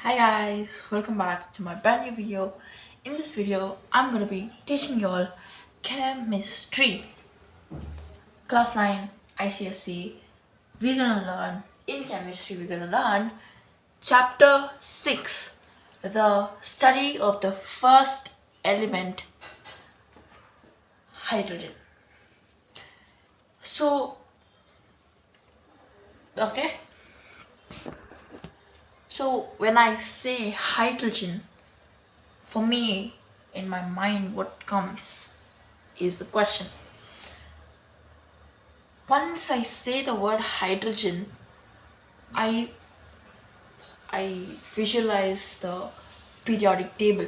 Hi guys, welcome back to my brand new video. In this video, I'm gonna be teaching you all chemistry. Class 9 ICSE. We're gonna learn in chemistry, we're gonna learn chapter 6, the study of the first element, hydrogen. So, okay. So when I say hydrogen, for me, in my mind, what comes is the question. Once I say the word hydrogen, I I visualize the periodic table,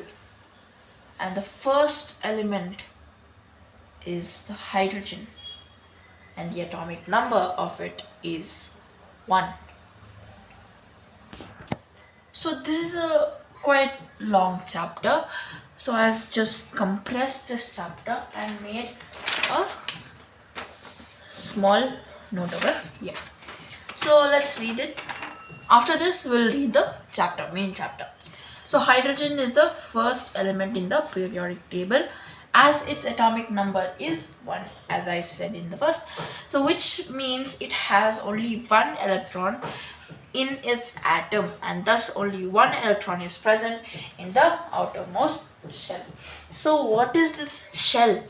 and the first element is the hydrogen, and the atomic number of it is 1. So this is a quite long chapter, so I've just compressed this chapter and made a small note of it. Yeah. So let's read it. After this, we'll read the main chapter. So hydrogen is the first element in the periodic table, as its atomic number is 1, as I said in the first. So which means it has only one electron in its atom, and thus only one electron is present in the outermost shell. So what is this shell?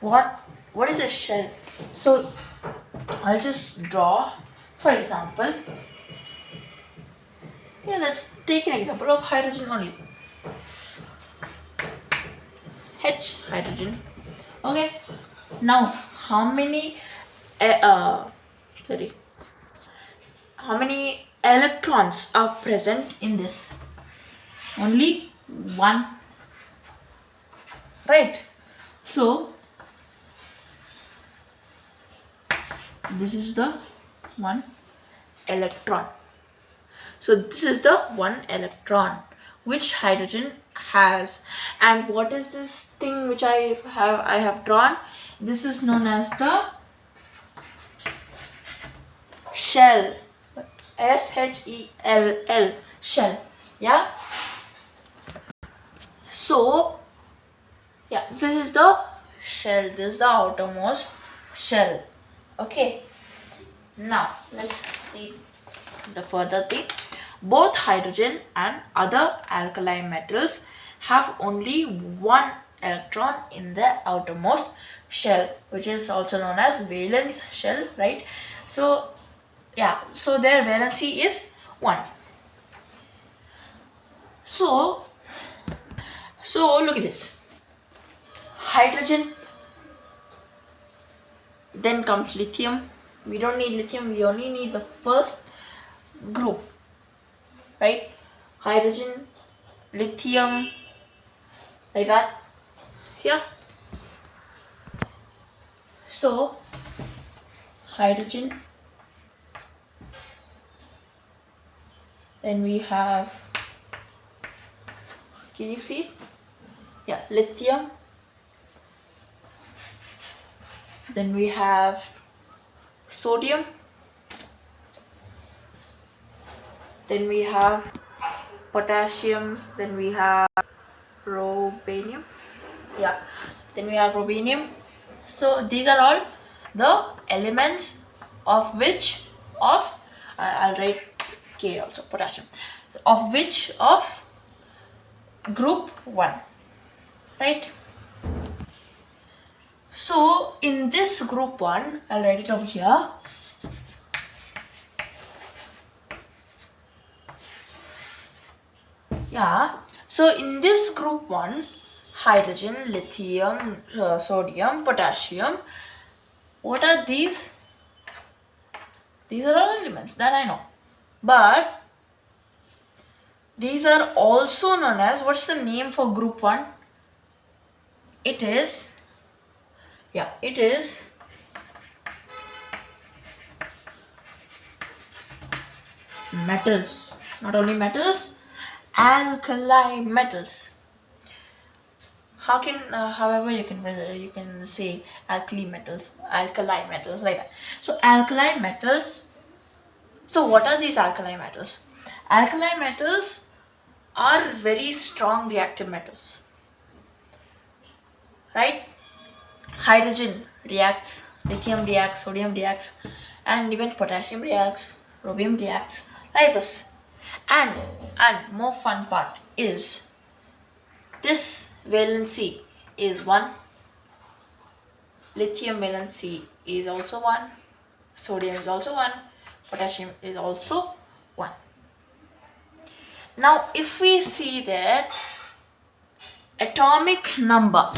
What is a shell? So I'll just draw, for example. Yeah, let's take an example of hydrogen only. Hydrogen. Okay. Now, how many electrons are present in this? Only one, right? So this is the one electron. So this is the one electron which hydrogen has. And what is this thing which I have drawn? This is known as the shell. SHELL, shell. Yeah. So yeah, this is the shell. This is the outermost shell. Okay. Now let's read the further thing. Both hydrogen and other alkali metals have only one electron in the outermost shell, which is also known as valence shell, right? So yeah, so their valency is 1. So look at this. Hydrogen, then comes lithium. We don't need lithium, we only need the first group, right? Hydrogen, lithium, like that. Yeah. So hydrogen, then we have, can you see? Yeah, lithium, then we have sodium, then we have potassium, then we have rubidium. Yeah, then we have rubidium. So these are all the elements of which of I'll write K also, potassium, of which of group 1, right? So in this group 1, I'll write it over here. Yeah, so in this group 1, hydrogen, lithium, sodium, potassium, what are these? These are all elements that I know, but these are also known as, what's the name for group 1? It is metals. Not only metals, alkali metals. However you can say alkali metals like that. So alkali metals. So what are these alkali metals? Alkali metals are very strong reactive metals, right? Hydrogen reacts, lithium reacts, sodium reacts, and even potassium reacts, rhodium reacts, like this. And more fun part is this valency is 1, lithium valency is also 1, sodium is also 1, potassium is also 1. Now if we see that atomic number,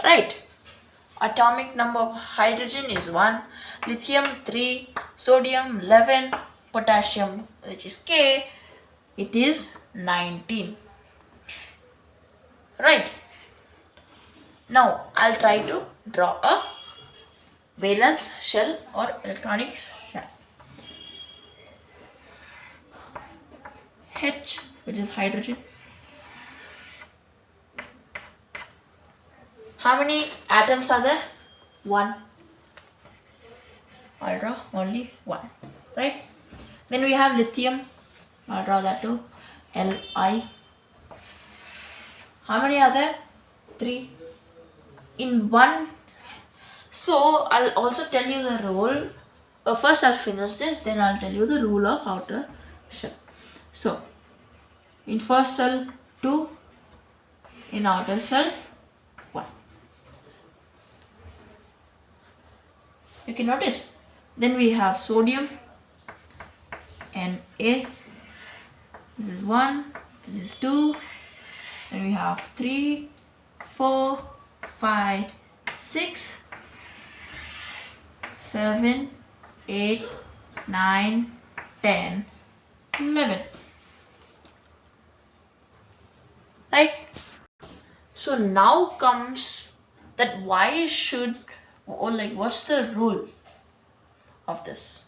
right, atomic number of hydrogen is 1, lithium 3, sodium 11, potassium, which is K, it is 19. Right. Now I'll try to draw a valence shell or electronic shell. H, which is hydrogen. How many atoms are there? 1. I'll draw only 1. Right? Then we have lithium. I'll draw that too. Li. How many are there? 3. In 1. So I'll also tell you the rule. First I'll finish this, then I'll tell you the rule of outer shell. So in first cell 2, in outer cell 1. You can notice. Then we have sodium Na. This is 1, this is 2, and we have 3, 4, 5, 6, 7, 8, 9, 10, 11. Right? So now comes that why should, or like what's the rule of this?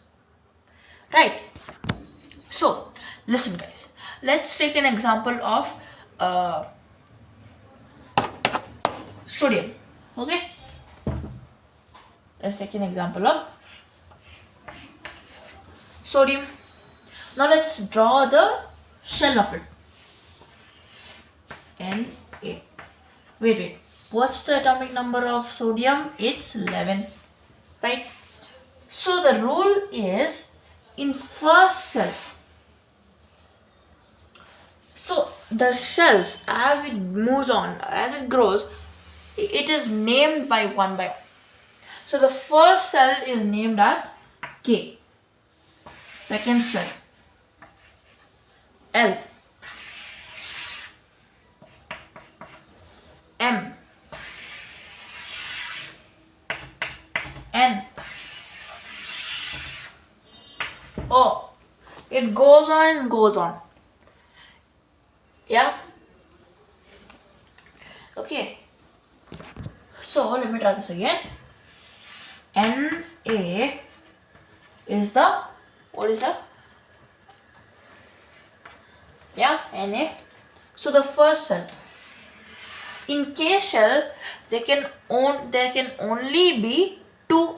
Right? So listen guys, let's take an example of sodium. Okay, let's take an example of sodium. Now let's draw the shell of it. Na. Wait, what's the atomic number of sodium? It's 11, right? So the rule is in first cell. So the shells, as it moves on, as it grows, it is named by one by one. So the first cell is named as K. Second cell L, M, N, O. It goes on and goes on. Yeah. Okay. So let me try this again. Na is the, what is that? Yeah, Na. So the first cell. In K shell, there can only be 2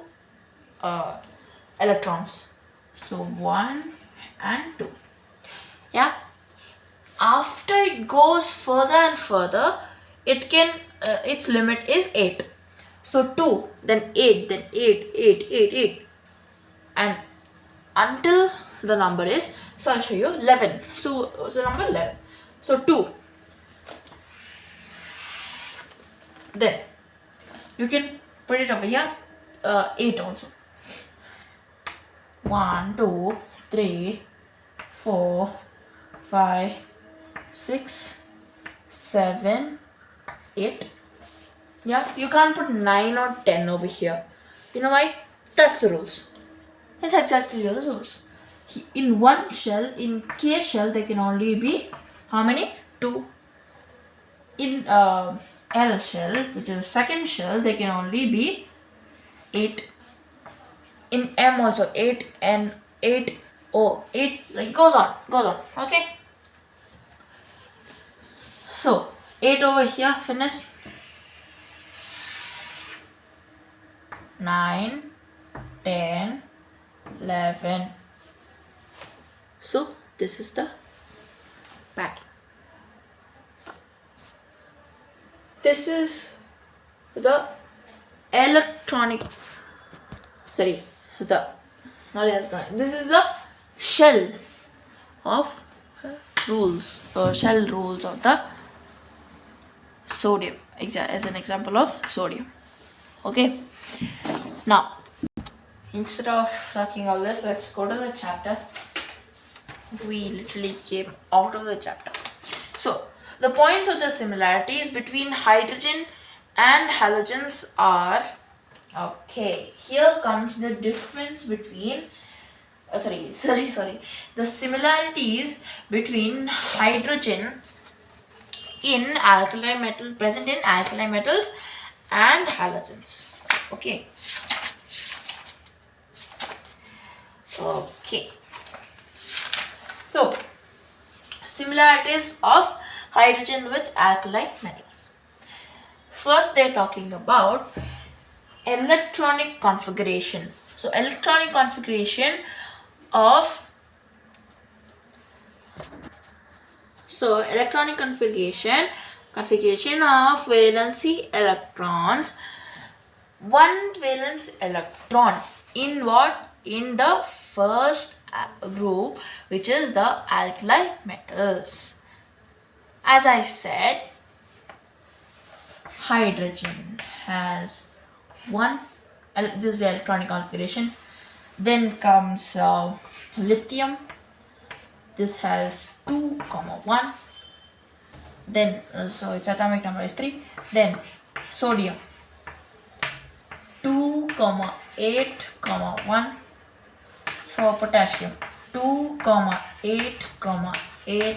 electrons. So 1 and 2. Yeah. After it goes further and further, it can its limit is 8. So 2, then 8, then 8, 8, 8, 8, and until the number is, so I'll show you 11. So the number 11. So 2. Then you can put it over here. 8 also. 1, 2, 3, 4, 5, 6, 7, 8. Yeah, you can't put 9 or 10 over here. You know why? That's the rules. That's exactly the rules. In one shell, in K shell, there can only be how many? 2. In L shell, which is the second shell, there can only be 8. In M also 8 and 8, O, 8, like goes on. Okay. So 8 over here, finish. 9, 10, 11, So this is the pattern. This is the electronic, sorry, the not electronic. This is the shell of rules, or shell rules of the sodium, as an example of sodium. Okay, now instead of talking all this, let's go to the chapter. We literally came out of the chapter. So the points of the similarities between hydrogen and halogens are, okay, here comes the difference between the similarities between hydrogen in alkali metal, present in alkali metals, and halogens. Okay, so similarities of hydrogen with alkali metals. First, they're talking about electronic configuration. So electronic configuration of configuration of valency electrons. One valence electron in what? In the first group, which is the alkali metals. As I said, hydrogen has one, this is the electronic configuration. Then comes lithium. This has 2, 1. Then so its atomic number is 3. Then sodium 2, 8, 1. For potassium 2, 8, 8,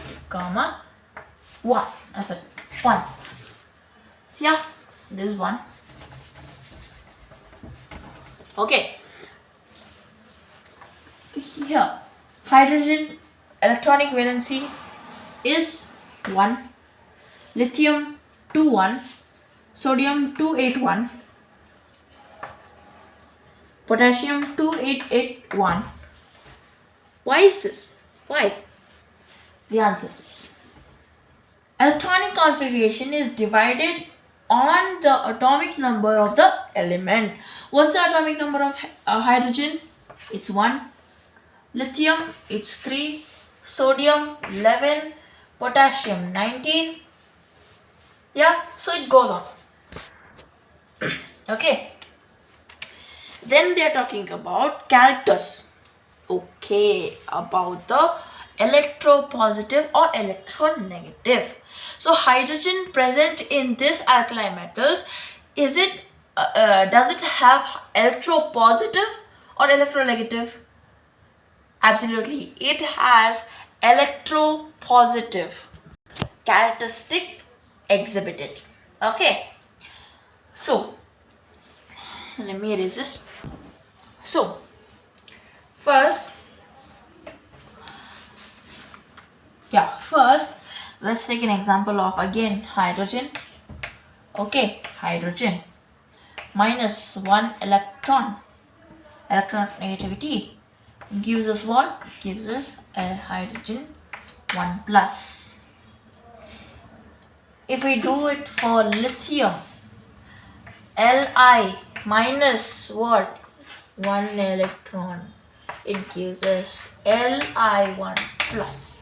1. I said 1. Yeah, this is 1. Okay. Here, hydrogen electronic valency is 1. Lithium 2, 1. Sodium 2, 8, 1. Potassium 2, 8, 8, 1. Why is this? Why? The answer is, electronic configuration is divided on the atomic number of the element. What's the atomic number of hydrogen? It's 1. Lithium, it's 3. Sodium 11. Potassium 19. Yeah, so it goes on. Okay. Then they are talking about characters. Okay, about the electropositive or electronegative. So hydrogen present in this alkali metals, is it does it have electropositive or electronegative? Absolutely, it has electropositive characteristic exhibited. Okay, so let me erase this. So first let's take an example of, again, hydrogen. Okay, hydrogen minus 1 electron negativity gives us what? Gives us a hydrogen 1 plus. If we do it for lithium, Li minus what? 1 electron, it gives us Li1 plus.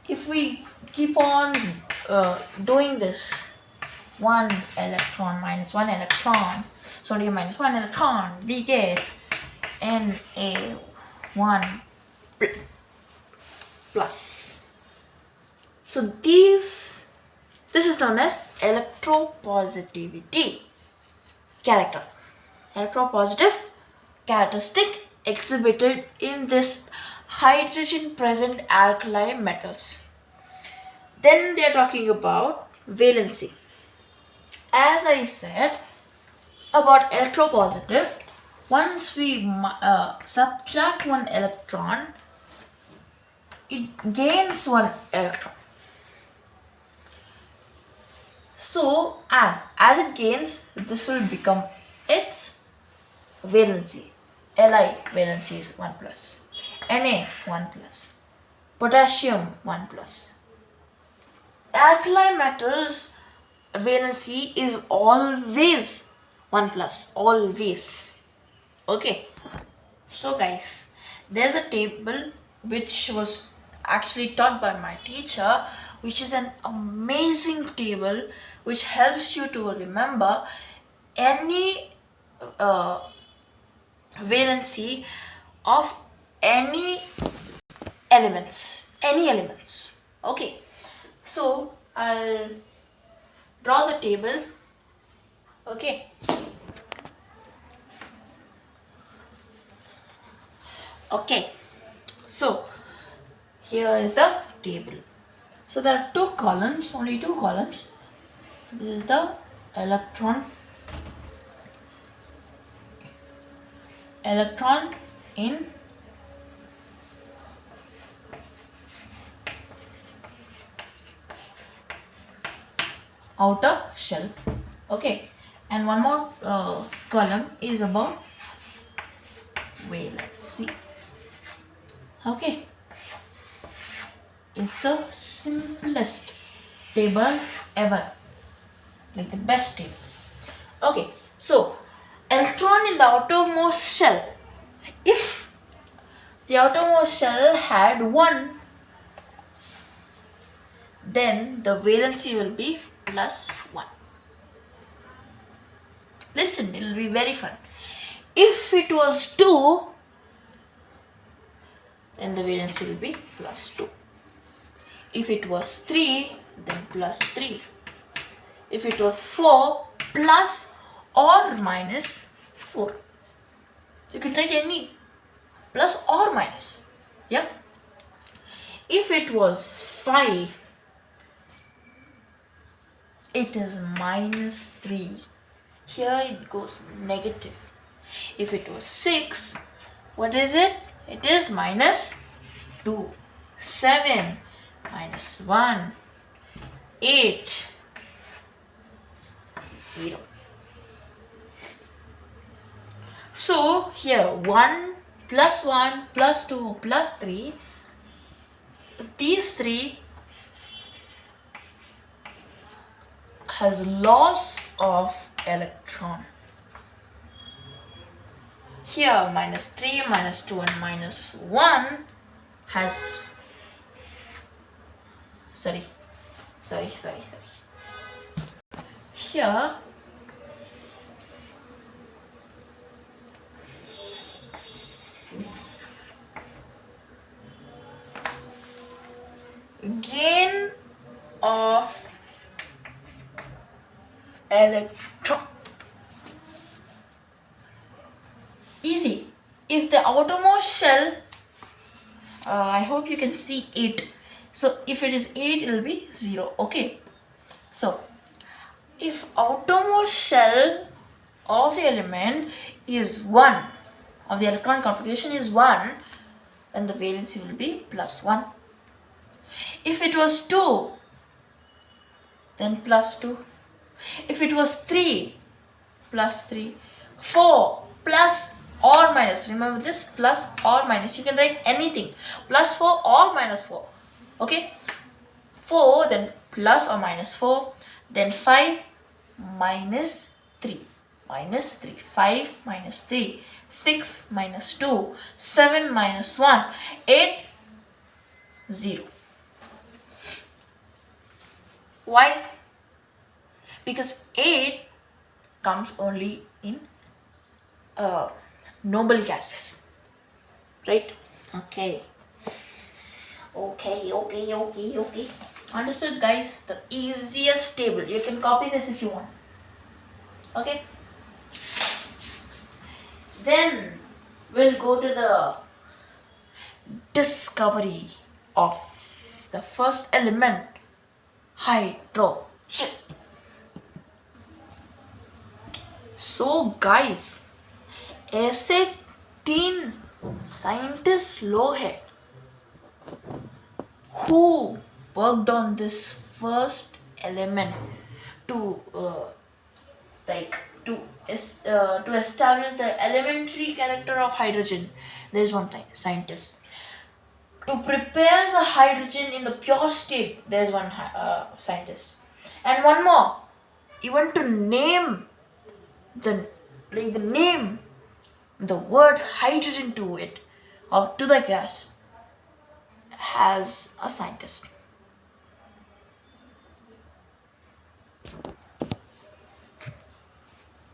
If we keep on doing this, 1 electron minus 1 electron, sodium minus 1 electron, we get Na1 plus. So this is known as electropositivity character. Electropositive characteristic exhibited in this hydrogen present alkali metals. Then they are talking about valency. As I said about electropositive, once we subtract 1 electron, it gains 1 electron. So, and as it gains, this will become its valency. Li valency is 1 plus. Na 1 plus, potassium 1 plus. Alkali metals valency is always 1 plus, always. Okay, so guys, there's a table which was actually taught by my teacher, which is an amazing table which helps you to remember any uh, valency of any elements. Okay, so I'll draw the table. Okay, so here is the table. So there are two columns, only two columns. This is the electron in outer shell. Okay, and one more column is about valency. Okay, it's the simplest table ever, like the best table. Okay, so electron in the outermost shell, if the outermost shell had 1, then the valency will be plus 1. Listen, it will be very fun. If it was 2, then the valency will be plus 2. If it was 3, then plus 3. If it was 4, plus or minus 4. You can write any plus or minus. Yeah. If it was 5, it is minus 3. Here it goes negative. If it was 6, what is it? It is minus 2. 7, minus 1. 8, 0. So here 1 plus 1 plus 2 plus 3, these 3 has loss of electron. Here minus 3, minus 2 and minus 1 has sorry. Here gain of electron. Easy. If the outermost shell, I hope you can see 8. So if it is 8, it will be 0. Okay. So if outermost shell of the element is 1, of the electron configuration is 1, then the valency will be plus 1. If it was 2, then plus 2. If it was 3, plus 3. 4, plus or minus. Remember this, plus or minus. You can write anything. Plus 4 or minus 4. Okay. 4, then plus or minus 4. Then 5 minus 3. Minus 3. 5 minus 3. 6 minus 2. 7 minus 1. 8, 0. Why? Because 8 comes only in noble gases, right? Okay. Understood, guys? The easiest table. You can copy this if you want. Okay. Then we'll go to the discovery of the first element, hydrogen. So guys, ऐसे 3 scientists लोग हैं who worked on this first element to is to establish the elementary character of hydrogen. There is one scientist. To prepare the hydrogen in the pure state, there is one scientist, and one more. Even to name the word hydrogen to it or to the gas has a scientist.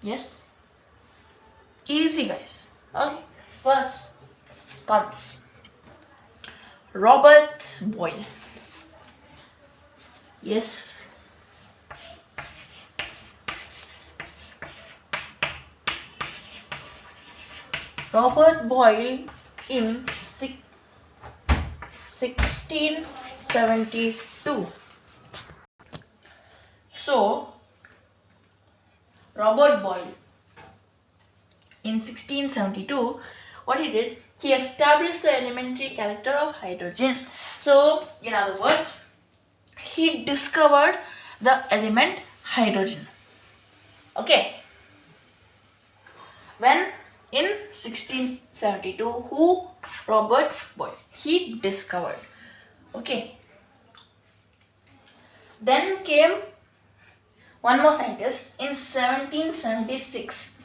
Yes? Easy, guys. Okay. First comes Robert Boyle. Yes. Robert Boyle in 1672. So, Robert Boyle in 1672, what he did, he established the elementary character of hydrogen. So, in other words, he discovered the element hydrogen. Okay. When in 1672, who? Robert Boyle. He discovered. Okay. Then came one more scientist in 1776.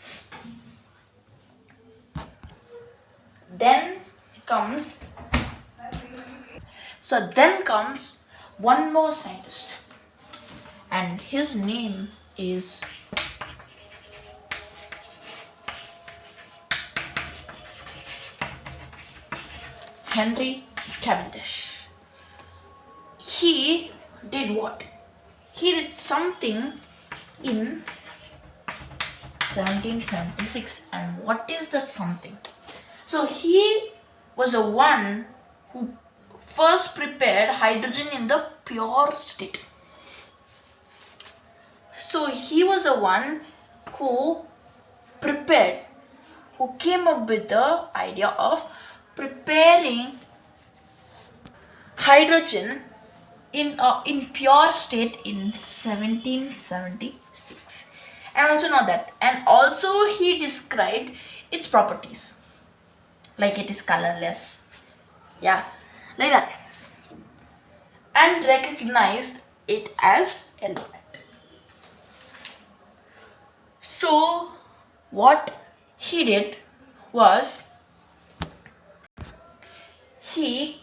Then comes one more scientist, and his name is Henry Cavendish. He did what? He did something in 1776. And what is that something? So he was the one who first prepared hydrogen in the pure state. So he was the one who came up with the idea of preparing hydrogen in pure state in 1776. And also not that. And also he described its properties. Like it is colorless. Yeah, like that. And recognized it as element. So what he did was he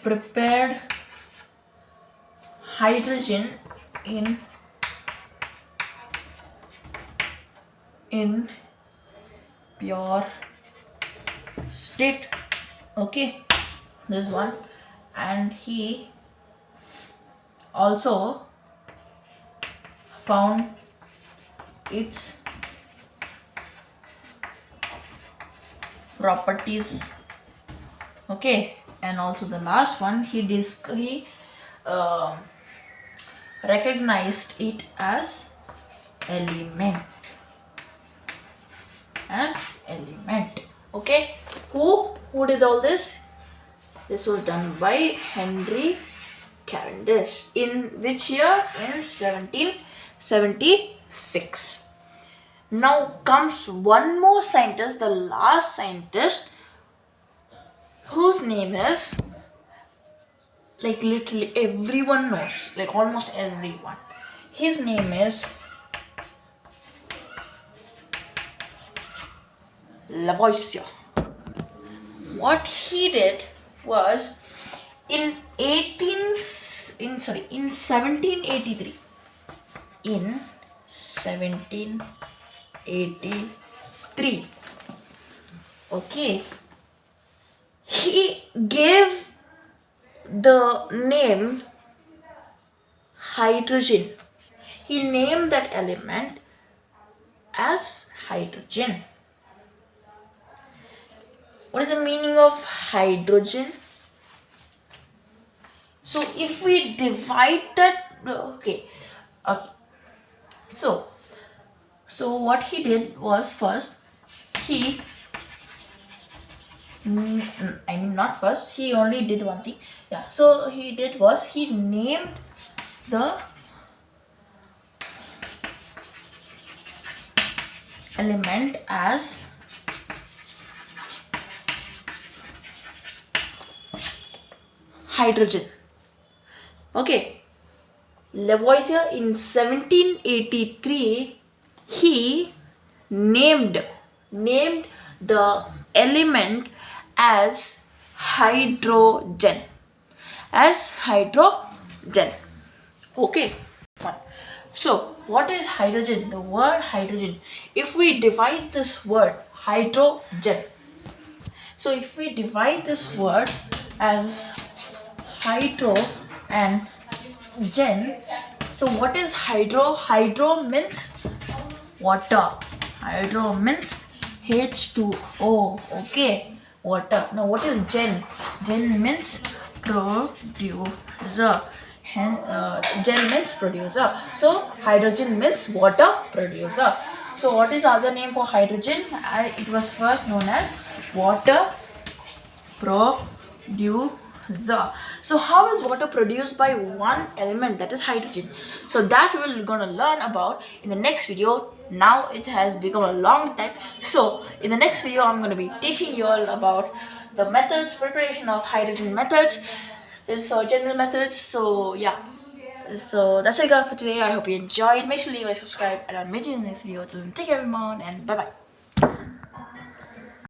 prepared hydrogen in pure state. Okay, this one. And he also found its properties. Okay, and also the last one, he recognized it as element. Okay, who did all this? This was done by Henry Cavendish. In which year? In 1776. Now comes one more scientist, the last scientist, whose name is, like, literally everyone knows, like almost everyone. His name is Lavoisier. What he did was in 1783. In 1783. Okay. He gave the name hydrogen. He named that element as hydrogen. What is the meaning of hydrogen? So if we divide that, okay. So what he did was first, he only did one thing. Yeah, so he did was he named the element as hydrogen. Okay, Lavoisier in 1783 he named the element as hydrogen. Okay, fine. So what is hydrogen? The word hydrogen, if we divide this word hydrogen, so if we divide this word as hydro and gen, so what is hydro? Hydro means water. Hydro means H2O. Okay, water. Now what is gen? Gen means producer. Gen means producer. So hydrogen means water producer. So what is other name for hydrogen? It was first known as water producer. So how is water produced? By one element, that is hydrogen. So that we're gonna learn about in the next video. Now it has become a long time, so in the next video I'm gonna be teaching you all about the methods, preparation of hydrogen methods, so general methods. So yeah, so that's it guys for today. I hope you enjoyed. Make sure you like, subscribe, and I'll meet you in the next video. Till then, take care everyone, and bye bye.